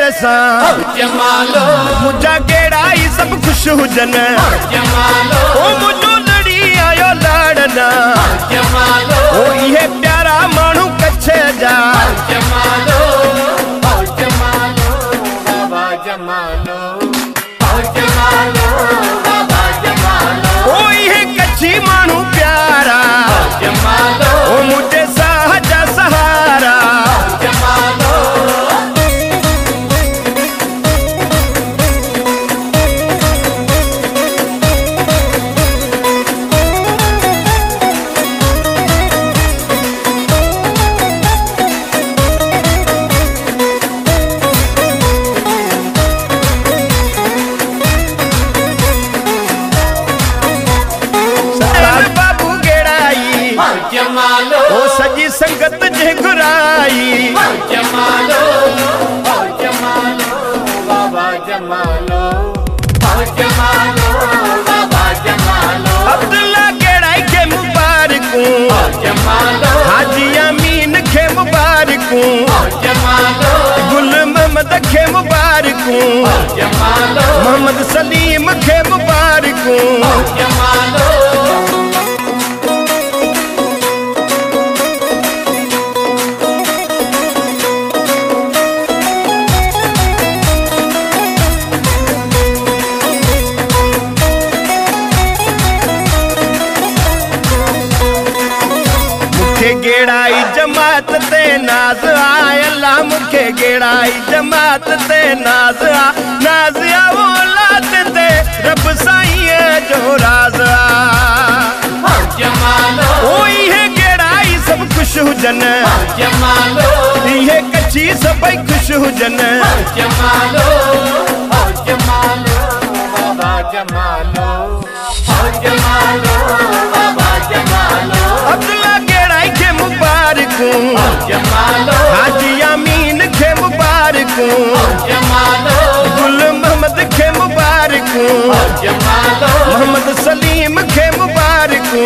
मेरे सा मुझा गेड़ाई सब खुश हुजन ओ मुझो लड़ी आयो लड़ना ओ ये प्यारा मानू कच्छे जा ओ ये कच्छी मानू प्यारा ओ मुझे सहजा सहारा ओ सजी संगत झेघुराई अब्दुल्ला गेड़ाई के मुबारकू हाजी अमीन के मुबारकू गुल मोहम्मद के मुबारकू मोहम्मद सलीम के मुबारकू गेड़ाई जमात ते नाज आय अल्लाह मुखे गेड़ाई जमात ते नाज आ औलाद ते रब साईं जो राज ओ ये गेड़ाई सब खुश हुजन ये कच्ची सबई खुश हुजन अब्दुल्ला गेड़ाई के मुबारकू हाजी अमीन के मुबारकू गुल मोहम्मद के मुबारकू मोहम्मद सलीम के मुबारकू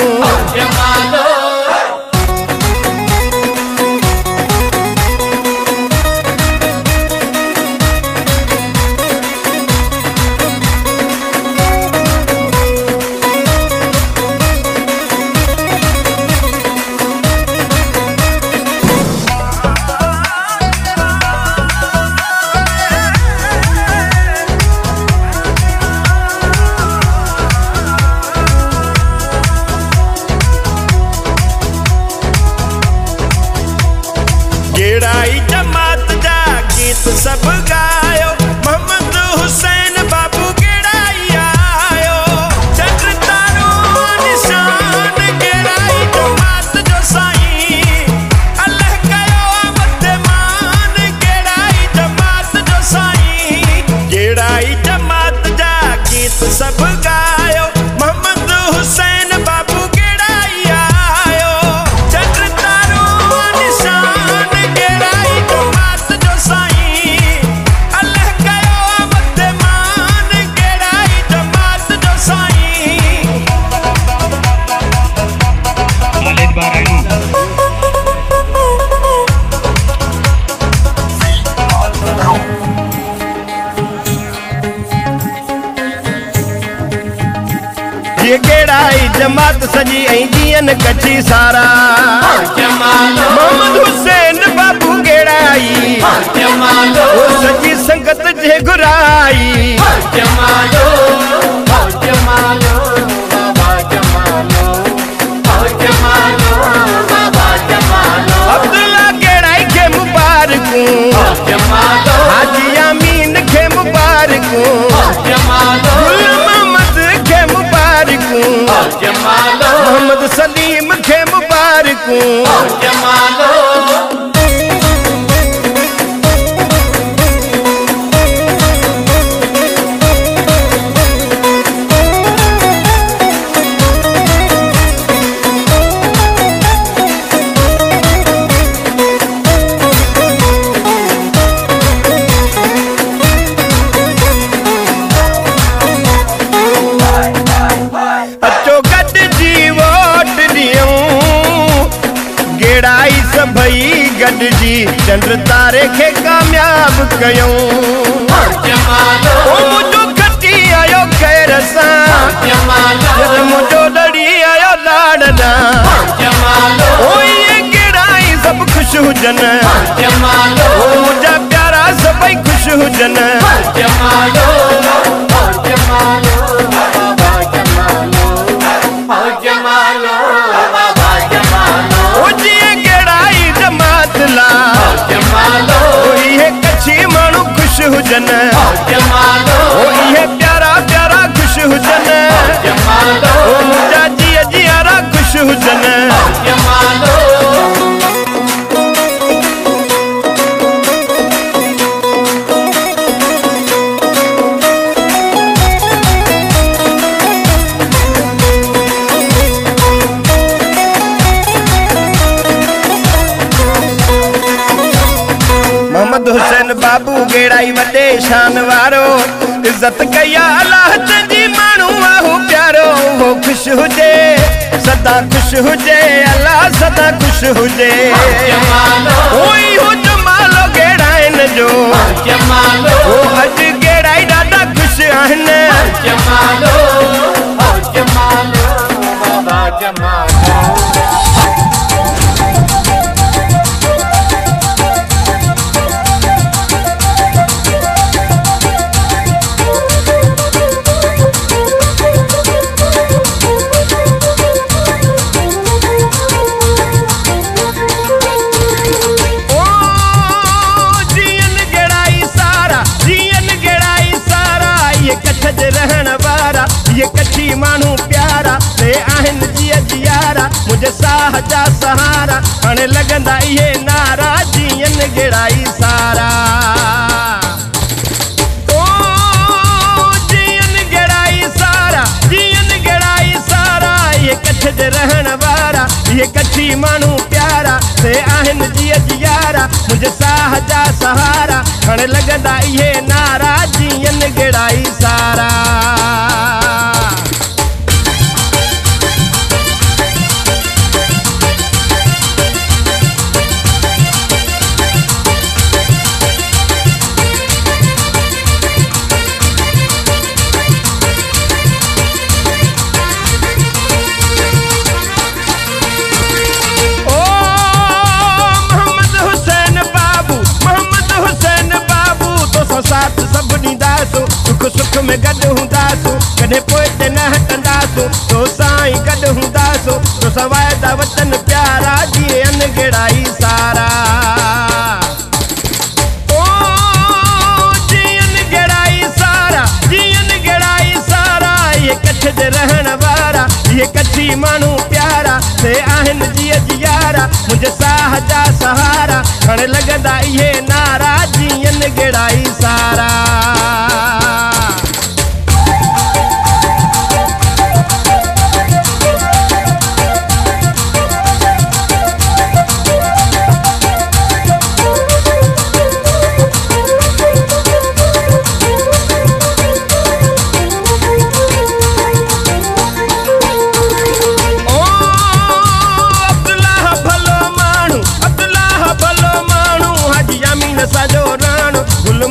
गेड़ाई जमात जा गीत सब गायो मोहम्मद हुसैन बाबू गेड़ाई आयो चक्र तारो निशान गेड़ाई जमात जो साईं अल्लाह कयो मत मान गेड़ाई जमात जो साईं गेड़ाई जमात जा गीत सब गायो मोहम्मद हुसैन बाबू गेड़ाई आयो चक्र तारो निशान गेड़ाई जमात जो साईं अल्लाह कयो मत मान गेड़ाई जमात जो साईं खालिद बारानी ये गेड़ाई जमात सजी ऐं कच्ची सारा मोहम्मद हुसैन बाबू गेड़ाई ओ सजी संगत झेघुराई अब्दुल्ला गेड़ाई के मुबारकू हाजी अमीन के मुबारकू गुल मोहम्मद के मुबारकू मोहम्मद सलीम के मुबारकू गेड़ाई सभई गॾिजी चंड तारे खे कामयाब कयूं। मुंहिंजो खटी आयो खैर सां, मुंहिंजो लड़ी आयो लाड़ना। इहे कहिड़ा ई सभु ख़ुशि हुजनि, मुंहिंजा प्यारा सभई ख़ुशि हुजनि। जीअं कहिड़ा ई जमात ला, इहे कच्छी माण्हू ख़ुशि हुजनि, इहे प्यारा प्यारा ख़ुशि हुजनि, मुंहिंजा जीअ जीअरा ख़ुशि हुजनि। मोहम्मद हुसैन बाबू गेड़ाई वॾे शान वारो, इज़त कया अल्लाह जी माण्हू आहू प्यारो। वो ख़ुशि हुजे सदा ख़ुशि हुजे, अल्लाह सदा ख़ुशि हुजे। इहो जमालो गेड़ाइन जो, अॼु गेड़ाई ॾाढा ख़ुशि आहिनि। ये कच्छी माण्हू प्यारा ते आहिनि जीअ जियारा, मुंहिंजे साह जा सहारा। हाणे लॻंदा इहे नारा जीअं गेड़ाई सारा। जीअं गेड़ाई सारा, जीअं गेड़ाई सारा। ये कच्छ जे रहण वारा, ये कच्छी माण्हू प्यारा ते आहिनि जीअ जियारा, मुंहिंजे साह जा सहारा। हाणे लॻंदा इहे नारा जीअं गेड़ाई सारा। साथ सभु ॾींदासूं, सुख सुख में गॾु हूंदासूं, कॾहिं पोइ ते न हटंदासूं। तो साईं गॾु हूंदासूं, तो सवाइ दा वतन प्यारा जीअं गेड़ाई सारा। जीअं गेड़ाई सारा, जीअं गेड़ाई सारा। ये कच्छ जे रहण वारा, ये कच्छी माण्हू प्यारा ते आहिनि जीअ जियारा, मुंहिंजे साह जा सहारा। हाणे लॻंदा इहे नारा जीअं गेड़ाई सारा।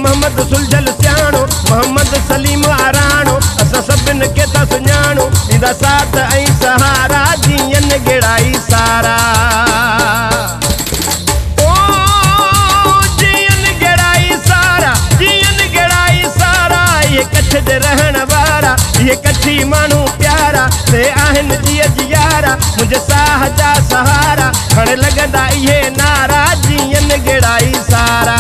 मोहम्मद सुलझल सियाणो, मोहम्मद सलीम आराणो, असां सभिनि खे था सुञाणो, ॾींदा साथ ऐं सहारा जीअं गेड़ाई सारा। जीअं गेड़ाई सारा, जीअं गेड़ाई सारा। ये कच्छ जे रहण वारा, ये कच्छी माण्हू प्यारा ते आहिनि जीअ जियारा, मुंहिंजे साह जा सहारा। हाणे लॻंदा इहे नारा जीअं गेड़ाई सारा।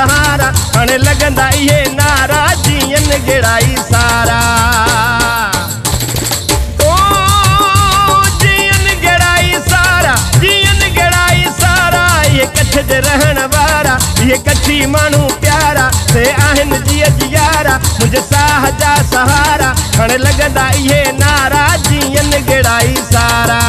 सहारा हाणे लगंदा इहे नारा जीअन गेड़ाई सारा ओ जीअन गेड़ाई सारा जीअन गेड़ाई सारा ये कच्छ जे रहण वारा ये कच्छी माण्हू प्यारा से आहिनि जीअ जियारा मुंहिंजे साह जा सहारा हाणे लगंदा इहे नारा जीअन गेड़ाई सारा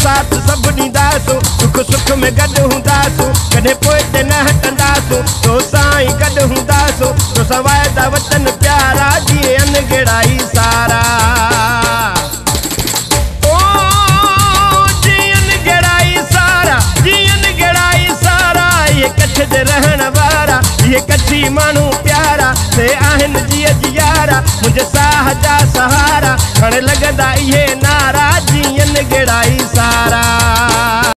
साथ सब ॾींदासूं सुख सुख में गॾु हूंदासूं कॾहिं पोइ ते न हटंदासूं तो साईं गॾु हूंदासूं तो सवाइ दा वतन प्यारा जीअन गेड़ाई सारा ओ जीअन गेड़ाई सारा जीअन गेड़ाई सारा ये कच्छ जे रहण वारा ये कच्छी माण्हू प्यारा से आहिनि जीअ जियारा मुंहिंजे साह जा सहारा हाणे लगंदा इहे नारा जीअन गेड़ाई सारा